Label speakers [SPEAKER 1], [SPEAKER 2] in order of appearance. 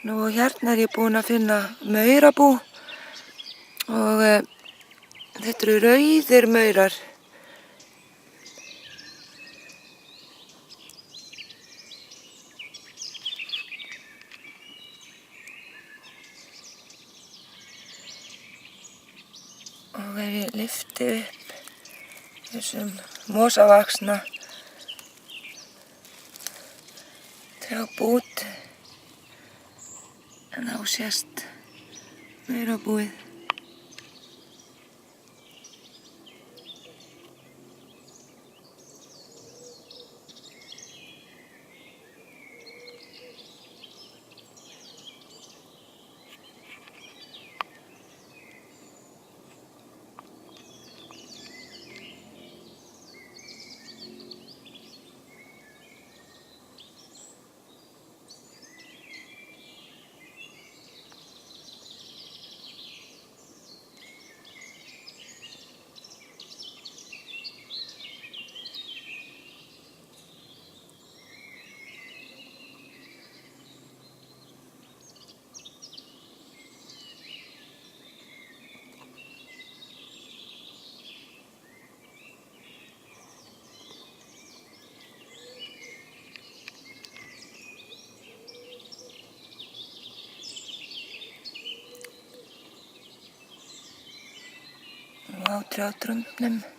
[SPEAKER 1] Nú hérna er ég búin að finna maurabú og þetta eru rauðir maurar. Og ef ég lyfti upp þessum mosavaxna trjábút en þá sést maurabúið. Á trjátrömbnum